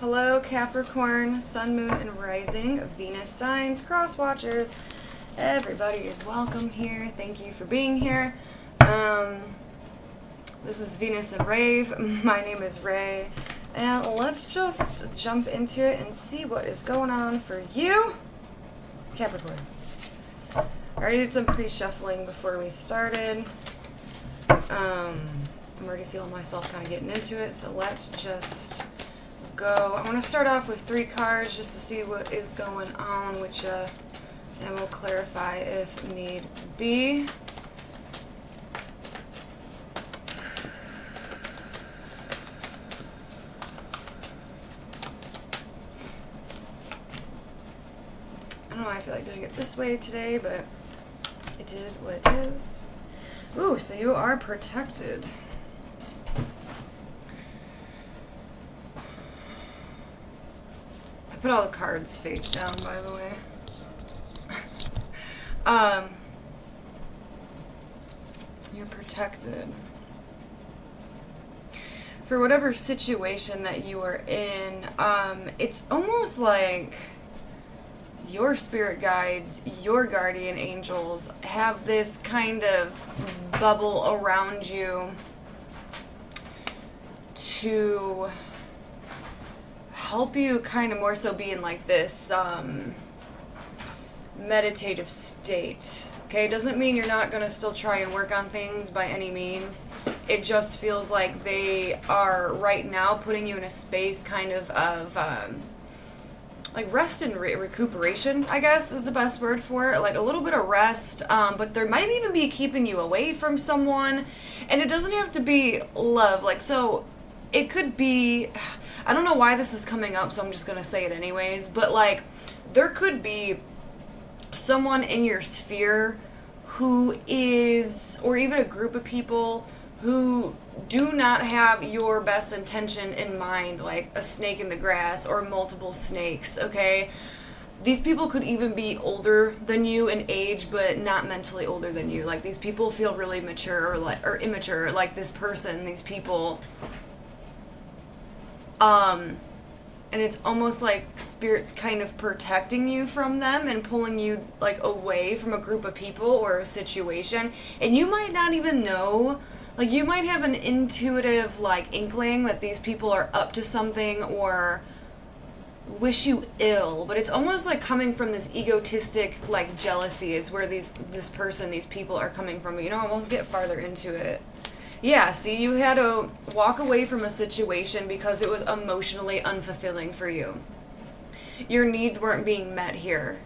Hello, Capricorn, Sun, Moon, and Rising, Venus signs, cross watchers. Everybody is welcome here. Thank you for being here. This is Venus and Rave. My name is Ray. And let's just jump into it and see what is going on for you, Capricorn. I already did some pre-shuffling before we started. I'm already feeling myself kind of getting into it, so let's just go. I want to start off with 3 cards just to see what is going on with you, and we'll clarify if need be. I don't know why I feel like doing it this way today, but it is what it is. Ooh, so you are protected. I put all the cards face down, by the way. You're protected. For whatever situation that you are in, it's almost like your spirit guides, your guardian angels have this kind of bubble around you to help you kind of more so be in like this meditative state. Okay, doesn't mean you're not going to still try and work on things by any means. It just feels like they are right now putting you in a space kind of like rest and recuperation, I guess is the best word for it. Like a little bit of rest, but there might even be keeping you away from someone. And it doesn't have to be love. Like, so it could be, I don't know why this is coming up, so I'm just going to say it anyways. But like, there could be someone in your sphere who is, or even a group of people who do not have your best intention in mind, like a snake in the grass or multiple snakes, okay? These people could even be older than you in age, but not mentally older than you. Like, these people feel really mature or immature, like this person, these people. And it's almost like spirit's kind of protecting you from them and pulling you like away from a group of people or a situation. And you might not even know. Like, you might have an intuitive, like, inkling that these people are up to something or wish you ill, but it's almost like coming from this egotistic, like, jealousy is where these people are coming from. You know, I'll get farther into it. Yeah, see, you had to walk away from a situation because it was emotionally unfulfilling for you. Your needs weren't being met here,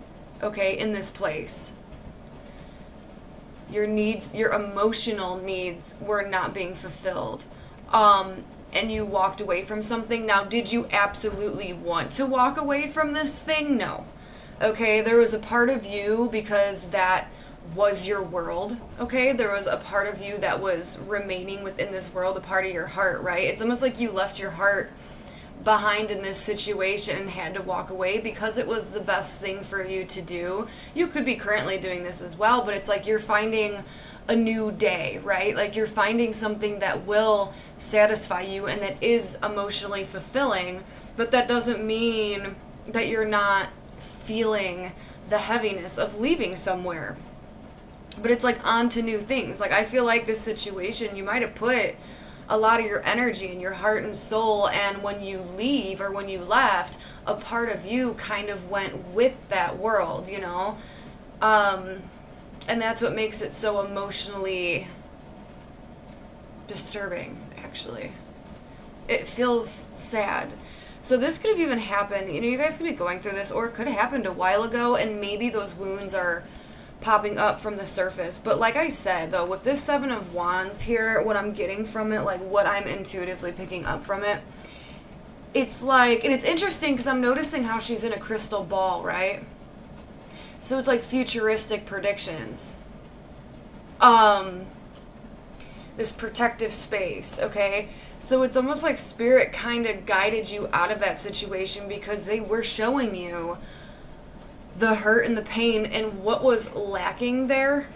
okay, in this place. Your needs, your emotional needs were not being fulfilled. And you walked away from something. Now, did you absolutely want to walk away from this thing? No. Okay, there was a part of you because that was your world. Okay, there was a part of you that was remaining within this world, a part of your heart, right? It's almost like you left your heart behind in this situation and had to walk away because it was the best thing for you to do. You could be currently doing this as well, but it's like you're finding a new day, right? Like you're finding something that will satisfy you and that is emotionally fulfilling, but that doesn't mean that you're not feeling the heaviness of leaving somewhere. But it's like on to new things. Like, I feel like this situation, you might have put a lot of your energy and your heart and soul, and when you leave or when you left, a part of you kind of went with that world, you know? And that's what makes it so emotionally disturbing, actually. It feels sad. So this could have even happened, you know, you guys could be going through this, or it could have happened a while ago, and maybe those wounds are popping up from the surface. But like I said, though, with this 7 of Wands here, what I'm getting from it, like what I'm intuitively picking up from it, it's like, and it's interesting because I'm noticing how she's in a crystal ball, right? So it's like futuristic predictions. This protective space, okay? So it's almost like spirit kind of guided you out of that situation because they were showing you the hurt and the pain and what was lacking there.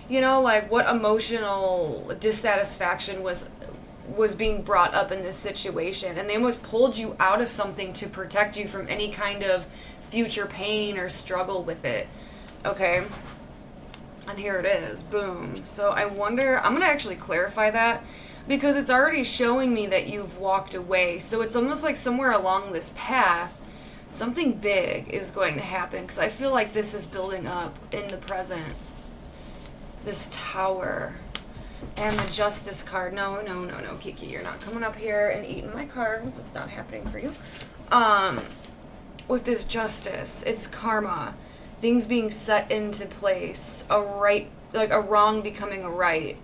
You know, like what emotional dissatisfaction was was being brought up in this situation, and they almost pulled you out of something to protect you from any kind of future pain or struggle with it. Okay? And here it is. Boom. So I wonder, I'm going to actually clarify that, because it's already showing me that you've walked away. So it's almost like somewhere along this path, something big is going to happen, because I feel like this is building up in the present. This Tower. And the Justice card. No, Kiki, you're not coming up here and eating my cards. It's not happening for you. With this Justice, it's karma. Things being set into place. A right, like a wrong becoming a right.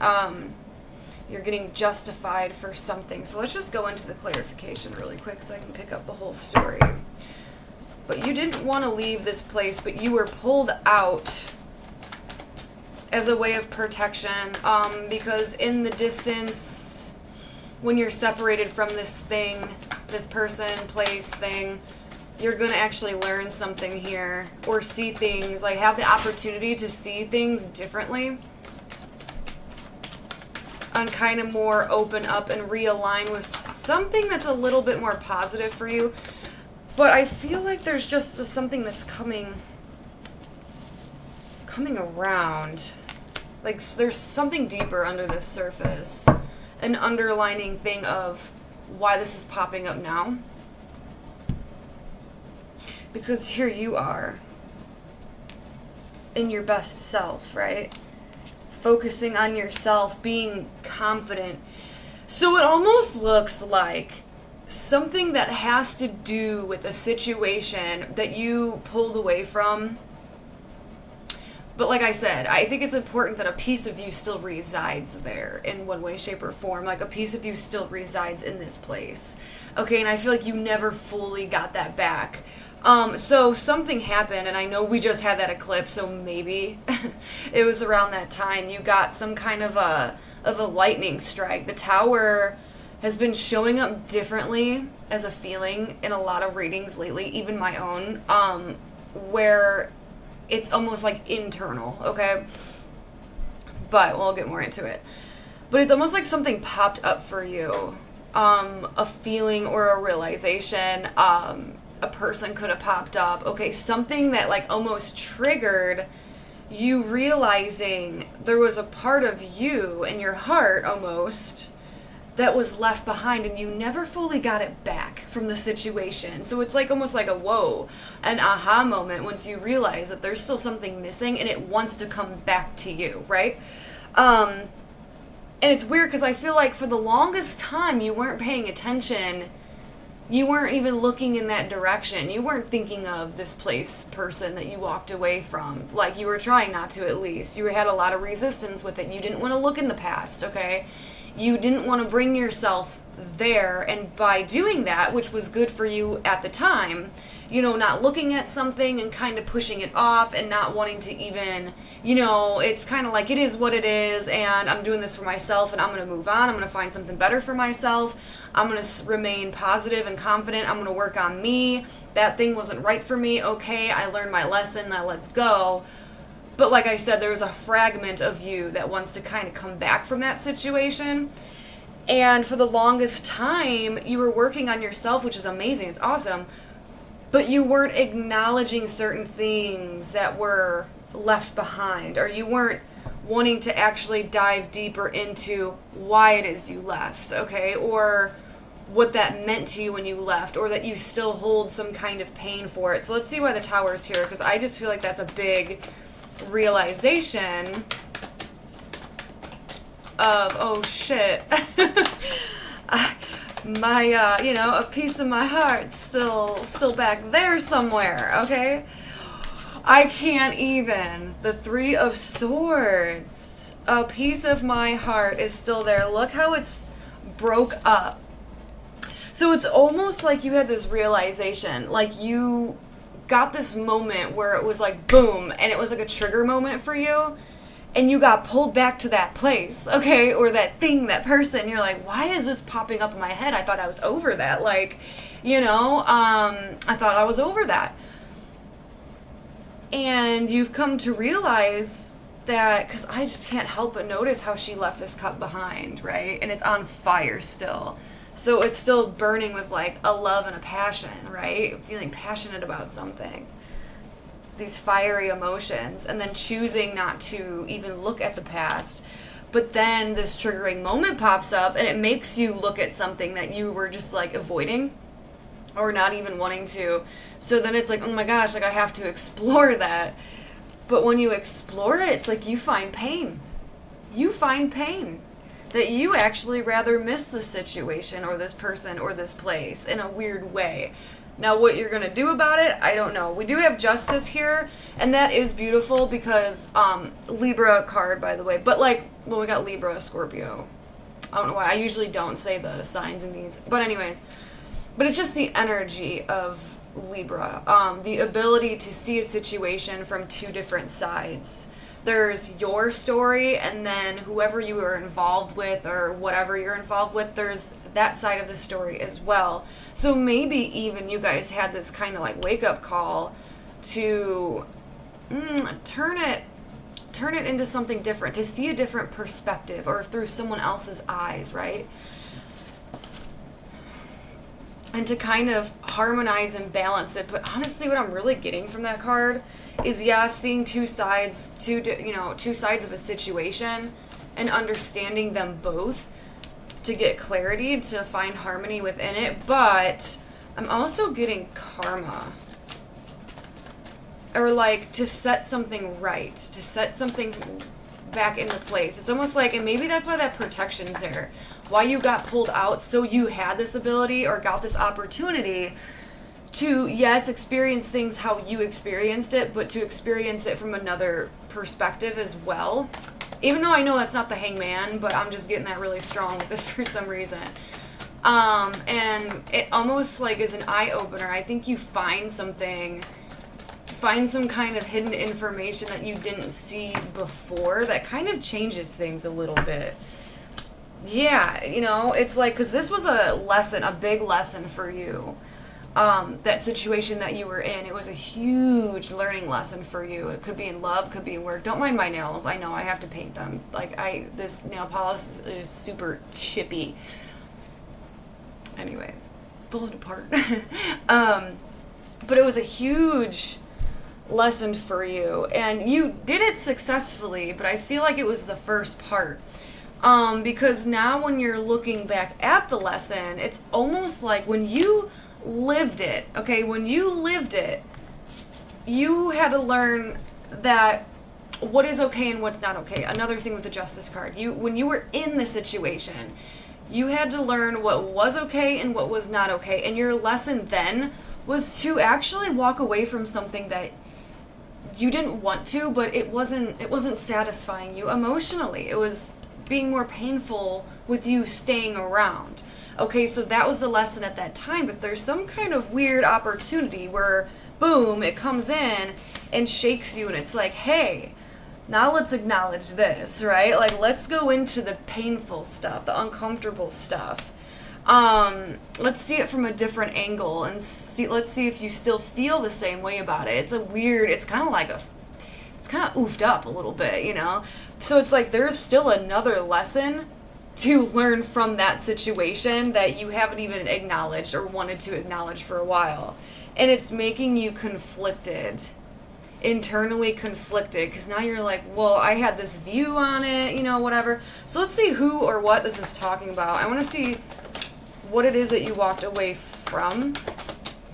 You're getting justified for something. So let's just go into the clarification really quick so I can pick up the whole story. But you didn't want to leave this place, but you were pulled out as a way of protection, because in the distance, when you're separated from this thing, this person, place, thing, you're going to actually learn something here, or see things, like have the opportunity to see things differently, and kind of more open up and realign with something that's a little bit more positive for you. But I feel like there's just something that's coming around. Like, there's something deeper under the surface. An underlining thing of why this is popping up now. Because here you are. In your best self, right? Focusing on yourself, being confident. So it almost looks like something that has to do with a situation that you pulled away from. But like I said, I think it's important that a piece of you still resides there in one way, shape, or form. Like a piece of you still resides in this place. Okay, and I feel like you never fully got that back. So something happened, and I know we just had that eclipse, so maybe it was around that time you got some kind of a lightning strike. The Tower has been showing up differently as a feeling in a lot of readings lately, even my own, where it's almost like internal, okay? But we'll get more into it. But it's almost like something popped up for you. A feeling or a realization. A person could have popped up. Okay, something that like almost triggered you realizing there was a part of you in your heart almost that was left behind, and you never fully got it back from the situation. So it's like almost like a whoa, an aha moment once you realize that there's still something missing and it wants to come back to you, right? And it's weird because I feel like for the longest time you weren't paying attention. You weren't even looking in that direction. You weren't thinking of this person that you walked away from. Like, you were trying not to, at least. You had a lot of resistance with it. You didn't want to look in the past, okay? You didn't want to bring yourself there, and by doing that, which was good for you at the time, you know, not looking at something and kind of pushing it off and not wanting to even, you know, it's kind of like it is what it is, and I'm doing this for myself, and I'm going to move on. I'm going to find something better for myself. I'm going to remain positive and confident. I'm going to work on me. That thing wasn't right for me. Okay, I learned my lesson. Now let's go. But like I said, there's a fragment of you that wants to kind of come back from that situation. And for the longest time, you were working on yourself, which is amazing. It's awesome. But you weren't acknowledging certain things that were left behind, or you weren't wanting to actually dive deeper into why it is you left, okay? Or what that meant to you when you left, or that you still hold some kind of pain for it. So let's see why the Tower's here, because I just feel like that's a big realization of, oh shit, my, you know, a piece of my heart's still back there somewhere, okay? I can't even. The Three of Swords. A piece of my heart is still there. Look how it's broke up. So it's almost like you had this realization, like you got this moment where it was like boom, and it was like a trigger moment for you, and you got pulled back to that place, okay, or that thing, that person. You're like, why is this popping up in my head? I thought I was over that. Like, you know, I thought I was over that. And you've come to realize that, because I just can't help but notice how she left this cup behind, right? And it's on fire still. So it's still burning with like a love and a passion, right? Feeling passionate about something. These fiery emotions, and then choosing not to even look at the past. But then this triggering moment pops up and it makes you look at something that you were just like avoiding or not even wanting to. So then it's like, oh my gosh, like I have to explore that. But when you explore it, it's like you find pain. You find pain. That you actually rather miss this situation or this person or this place in a weird way. Now, what you're going to do about it, I don't know. We do have justice here, and that is beautiful because, Libra card, by the way. But, like, well, we got Libra, Scorpio. I don't know why. I usually don't say the signs in these. But anyway, but it's just the energy of Libra, the ability to see a situation from two different sides. There's your story, and then whoever you are involved with or whatever you're involved with, there's that side of the story as well. So maybe even you guys had this kind of like wake-up call to turn it into something different, to see a different perspective or through someone else's eyes, right? And to kind of harmonize and balance it. But honestly, what I'm really getting from that card is, yeah, seeing two sides of a situation and understanding them both to get clarity, to find harmony within it. But I'm also getting karma. Or like to set something right, to set something back into place. It's almost like, and maybe that's why that protection's there. Why you got pulled out, so you had this ability or got this opportunity to, yes, experience things how you experienced it, but to experience it from another perspective as well. Even though I know that's not the Hangman, but I'm just getting that really strong with this for some reason. And it almost like is an eye-opener. I think you find some kind of hidden information that you didn't see before that kind of changes things a little bit. Yeah, it's like, because this was a big lesson for you. That situation that you were in, it was a huge learning lesson for you. It could be in love, could be in work. Don't mind my nails. I know I have to paint them. Like, this nail polish is super chippy. Anyways, falling apart. But it was a huge lesson for you, and you did it successfully, but I feel like it was the first part. Because now when you're looking back at the lesson, it's almost like when you lived it, okay? When you lived it, you had to learn that what is okay and what's not okay. Another thing with the Justice card, when you were in the situation, you had to learn what was okay and what was not okay. And your lesson then was to actually walk away from something that you didn't want to, but it wasn't satisfying you emotionally. It was being more painful with you staying around. Okay, so that was the lesson at that time, but there's some kind of weird opportunity where, boom, it comes in and shakes you, and it's like, hey, now let's acknowledge this, right? Like, let's go into the painful stuff, the uncomfortable stuff. Let's see it from a different angle, and let's see if you still feel the same way about it. It's kind of oofed up a little bit, So it's like there's still another lesson to learn from that situation that you haven't even acknowledged or wanted to acknowledge for a while. And it's making you conflicted, internally conflicted, because now you're like, well, I had this view on it, whatever. So let's see who or what this is talking about. I want to see what it is that you walked away from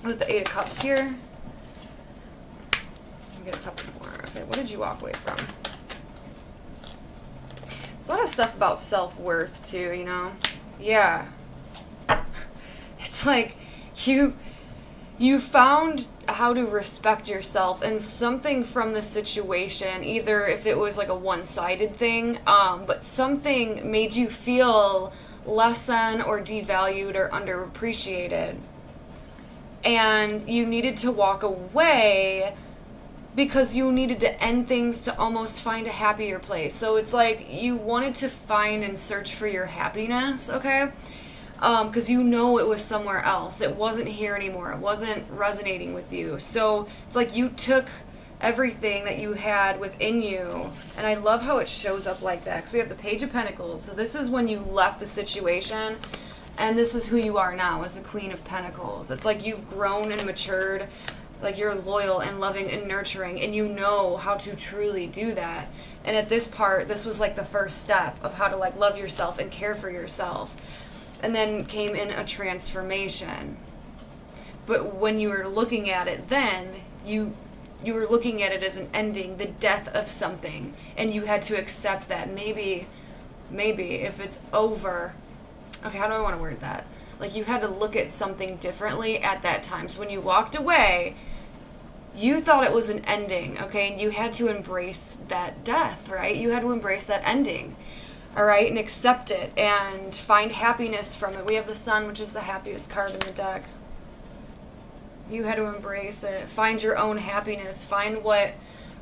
with the Eight of Cups here. I'll get a couple more. Okay, what did you walk away from? There's a lot of stuff about self-worth too, Yeah. It's like you found how to respect yourself, and something from the situation, either if it was like a one-sided thing, but something made you feel less than or devalued or underappreciated. And you needed to walk away because you needed to end things to almost find a happier place. So it's like you wanted to find and search for your happiness, okay? Because it was somewhere else. It wasn't here anymore. It wasn't resonating with you. So it's like you took everything that you had within you. And I love how it shows up like that, because we have the Page of Pentacles. So this is when you left the situation, and this is who you are now as the Queen of Pentacles. It's like you've grown and matured, like you're loyal and loving and nurturing, and you know how to truly do that. And at this part, this was like the first step of how to like love yourself and care for yourself. And then came in a transformation. But when you were looking at it then, you were looking at it as an ending, the death of something, and you had to accept that maybe if it's over, okay, how do I want to word that? Like, you had to look at something differently at that time. So when you walked away, you thought it was an ending, okay, and you had to embrace that death, right? You had to embrace that ending, all right, and accept it and find happiness from it. We have the Sun, which is the happiest card in the deck. You had to embrace it. Find your own happiness. Find what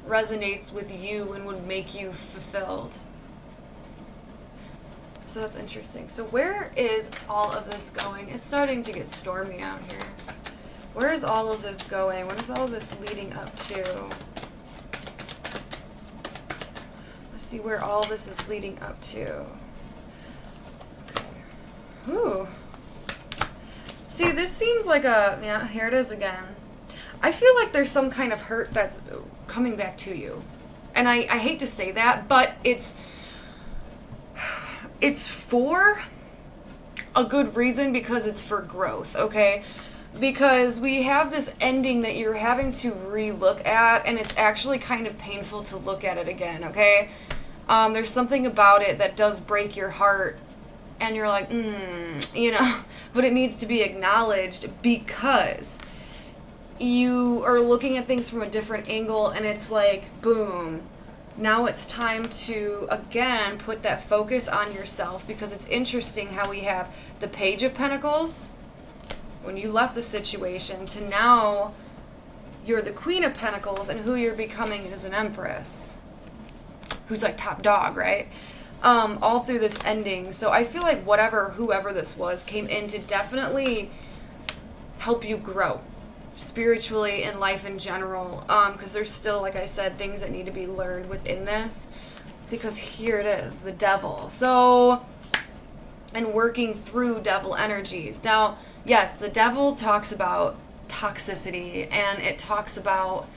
resonates with you and would make you fulfilled. So that's interesting. So where is all of this going? It's starting to get stormy out here. Where is all of this going? What is all of this leading up to? Let's see where all this is leading up to. Okay. Ooh. See, this seems like a, yeah, here it is again. I feel like there's some kind of hurt that's coming back to you. And I hate to say that, but it's for a good reason, because it's for growth, okay? Because we have this ending that you're having to re-look at, and it's actually kind of painful to look at it again, okay? There's something about it that does break your heart, and you're like, you know, but it needs to be acknowledged, because you are looking at things from a different angle, and it's like, boom, now it's time to, again, put that focus on yourself, because it's interesting how we have the Page of Pentacles, when you left the situation, to now you're the Queen of Pentacles, and who you're becoming is an Empress, who's like top dog, right? All through this ending. So I feel like whoever this was, came in to definitely help you grow spiritually in life in general, because there's still, like I said, things that need to be learned within this, because here it is, the Devil. So, and working through devil energies. Now, yes, the Devil talks about toxicity, and it talks about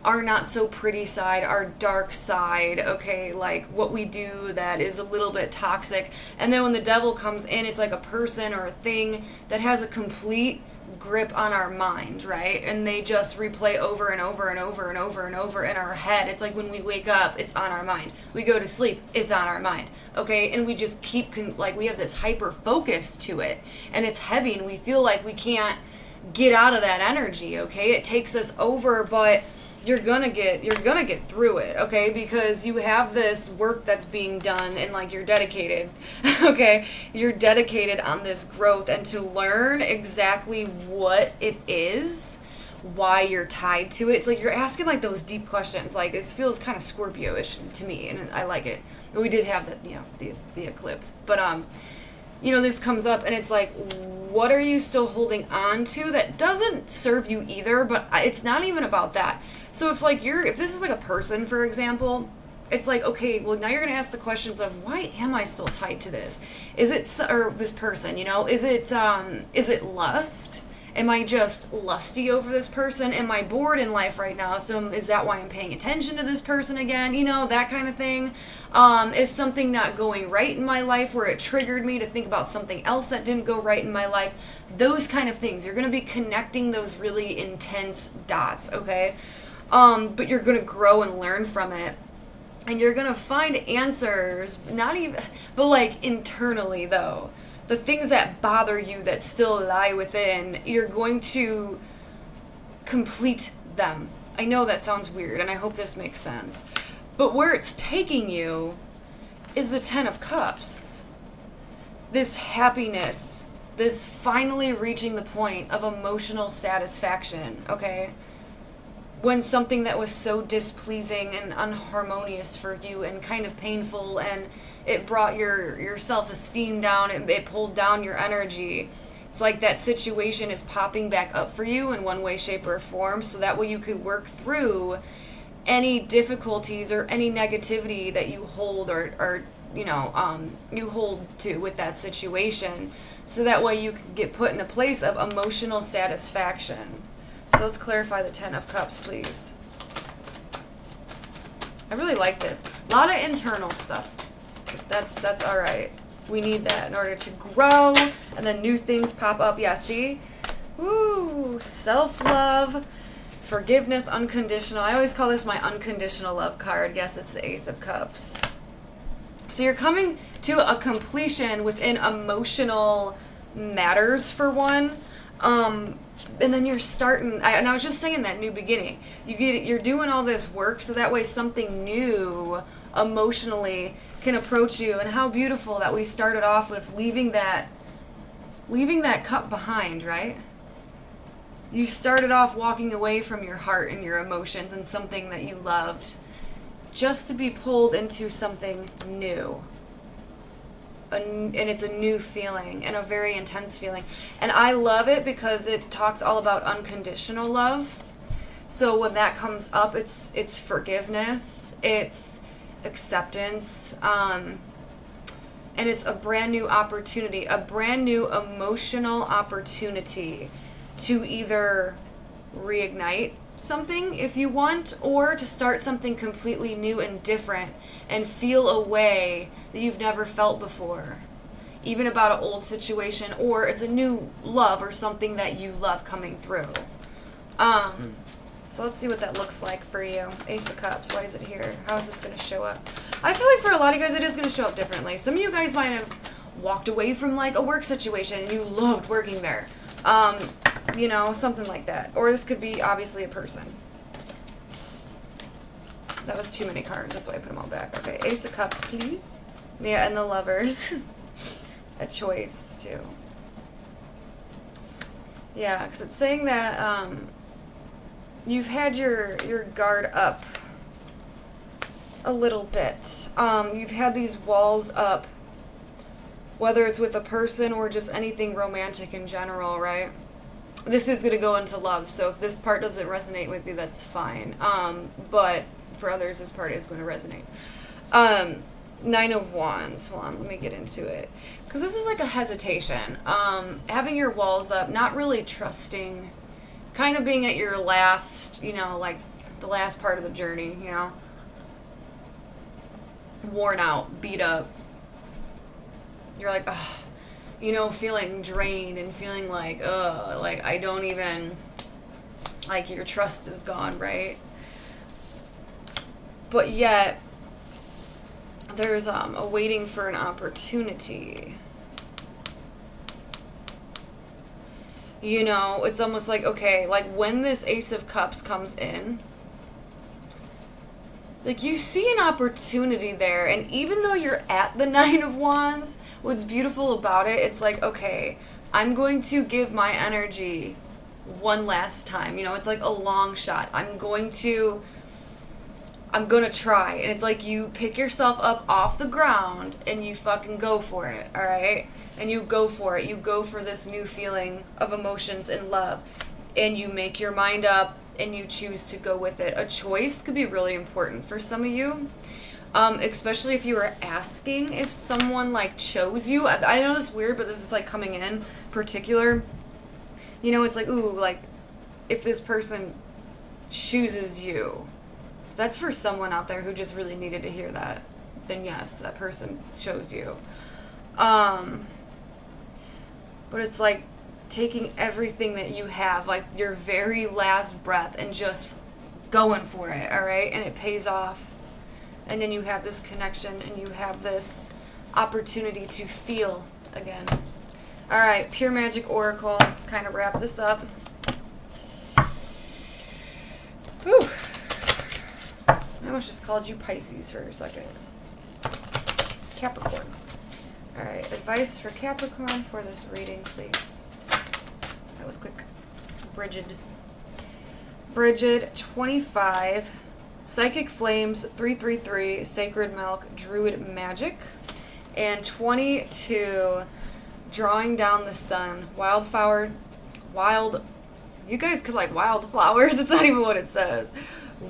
our not so pretty side, our dark side, okay, like what we do that is a little bit toxic. And then when the Devil comes in, it's like a person or a thing that has a complete grip on our mind, right? And they just replay over and over and over and over and over in our head. It's like when we wake up, it's on our mind. We go to sleep, it's on our mind, okay? And we just keep, like, we have this hyper focus to it, and it's heavy, and we feel like we can't get out of that energy, okay? It takes us over, but you're gonna get through it, okay? Because you have this work that's being done, and like you're dedicated, okay? You're dedicated on this growth and to learn exactly what it is, why you're tied to it. It's like you're asking like those deep questions. Like, it feels kind of Scorpio-ish to me, and I like it. We did have the, you know, the eclipse, but you know, this comes up, and it's like, what are you still holding on to that doesn't serve you either? But it's not even about that. So if like if this is like a person, for example, it's like, okay, well, now you're going to ask the questions of, why am I still tied to this? Is it, or this person, you know, is it lust? Am I just lusty over this person? Am I bored in life right now? So is that why I'm paying attention to this person again? You know, that kind of thing. Is something not going right in my life where it triggered me to think about something else that didn't go right in my life? Those kind of things. You're going to be connecting those really intense dots, okay? But you're going to grow and learn from it. And you're going to find answers, not even, but like internally though. The things that bother you that still lie within, you're going to complete them. I know that sounds weird, and I hope this makes sense. But where it's taking you is the Ten of Cups. This happiness, this finally reaching the point of emotional satisfaction, okay? When something that was so displeasing and unharmonious for you and kind of painful, and it brought your self-esteem down, it pulled down your energy. It's like that situation is popping back up for you in one way, shape, or form, so that way you could work through any difficulties or any negativity that you hold or you hold to with that situation, so that way you can get put in a place of emotional satisfaction. So let's clarify the Ten of Cups, please. I really like this. A lot of internal stuff. That's all right. We need that in order to grow, and then new things pop up. Yeah, see? Woo! Self-love, forgiveness, unconditional. I always call this my unconditional love card. Yes, it's the Ace of Cups. So you're coming to a completion within emotional matters, for one. And then you're starting, and I was just saying that, new beginning. You're doing all this work so that way something new emotionally can approach you. And how beautiful that we started off with leaving that cup behind, right? You started off walking away from your heart and your emotions and something that you loved, just to be pulled into something new. And it's a new feeling, and a very intense feeling. And I love it because it talks all about unconditional love. So when that comes up, it's forgiveness, it's acceptance, and it's a brand new opportunity, a brand new emotional opportunity to either reignite something if you want, or to start something completely new and different and feel a way that you've never felt before, even about an old situation, or it's a new love or something that you love coming through. So let's see what that looks like for you. Ace of Cups, why is it here? How is this going to show up? I feel like for a lot of you guys it is going to show up differently. Some of you guys might have walked away from like a work situation and you loved working there. Something like that. Or this could be obviously a person. That was too many cards. That's why I put them all back. Okay, Ace of Cups, please. Yeah, and the Lovers. A choice, too. Yeah, because it's saying that you've had your guard up a little bit. You've had these walls up, whether it's with a person or just anything romantic in general, right? This is going to go into love, so if this part doesn't resonate with you, that's fine. But for others, this part is going to resonate. Nine of Wands. Hold on, let me get into it. Because this is like a hesitation. Having your walls up, not really trusting, kind of being at your last, like the last part of the journey, worn out, beat up. You're like, ugh, feeling drained and feeling like, ugh, like I don't even, like your trust is gone, right? But yet, there's a waiting for an opportunity. It's almost like, okay, like when this Ace of Cups comes in, like you see an opportunity there, and even though you're at the Nine of Wands, what's beautiful about it, it's like, okay, I'm going to give my energy one last time. It's like a long shot. I'm going to try. And it's like you pick yourself up off the ground and you fucking go for it, all right? And you go for it. You go for this new feeling of emotions and love. And you make your mind up and you choose to go with it. A choice could be really important for some of you. Especially if you were asking if someone like chose you. I know this is weird, but this is like coming in particular. It's like, ooh, like if this person chooses you, that's for someone out there who just really needed to hear that. Then yes, that person chose you. But it's like taking everything that you have, like your very last breath, and just going for it, all right? And it pays off. And then you have this connection and you have this opportunity to feel again. All right, Pure Magic Oracle, kind of wrap this up. Whew. I almost just called you Pisces for a second. Capricorn. All right, advice for Capricorn for this reading, please. That was quick. Bridget, 25. Psychic Flames, 333. Sacred Milk, Druid Magic. And 22. Drawing Down the Sun. Wild You guys could like wildflowers. It's not even what it says.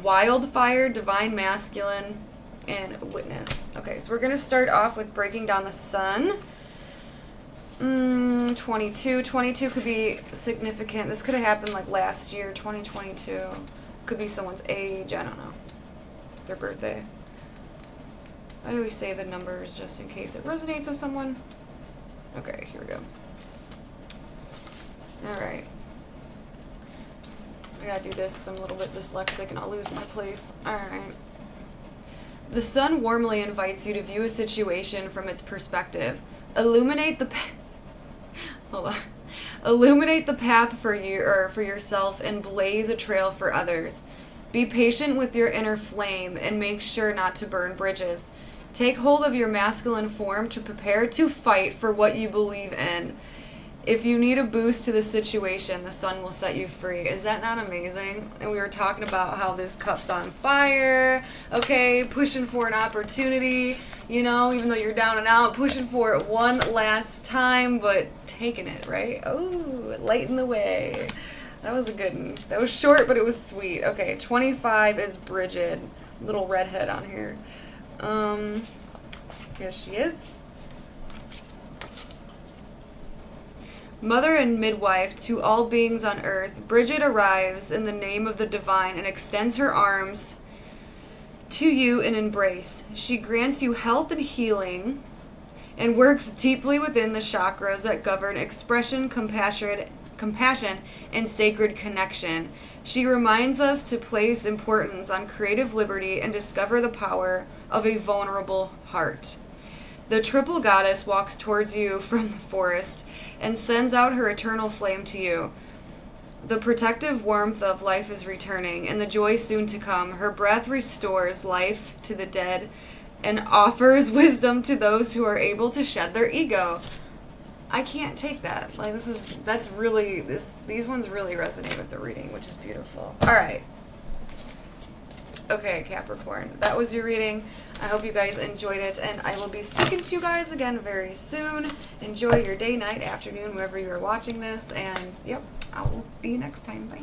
Wildfire, divine masculine, and witness. Okay, so we're going to start off with breaking down the sun. 22. 22 could be significant. This could have happened like last year, 2022. Could be someone's age. I don't know. Their birthday. I always say the numbers just in case it resonates with someone. Okay, here we go. Alright. I gotta do this because I'm a little bit dyslexic and I'll lose my place. Alright. The sun warmly invites you to view a situation from its perspective. Illuminate the Illuminate the path for you or for yourself and blaze a trail for others. Be patient with your inner flame and make sure not to burn bridges. Take hold of your masculine form to prepare to fight for what you believe in. If you need a boost to the situation, the sun will set you free. Is that not amazing? And we were talking about how this cup's on fire, okay, pushing for an opportunity, you know, even though you're down and out, pushing for it one last time, but taking it, right? Oh, lighten the way. That was a good one. That was short, but it was sweet. Okay, 25 is Bridget, little redhead on here. Here she is. Mother and midwife to all beings on earth, Bridget arrives in the name of the divine and extends her arms to you in embrace. She grants you health and healing and works deeply within the chakras that govern expression, compassion, and sacred connection. She reminds us to place importance on creative liberty and discover the power of a vulnerable heart. The triple goddess walks towards you from the forest and sends out her eternal flame to you. The protective warmth of life is returning, and the joy soon to come. Her breath restores life to the dead and offers wisdom to those who are able to shed their ego. I can't take that. Like, these ones really resonate with the reading, which is beautiful. All right. Okay, Capricorn, that was your reading. I hope you guys enjoyed it, and I will be speaking to you guys again very soon. Enjoy your day, night, afternoon, wherever you're watching this, and yep, I will see you next time. Bye.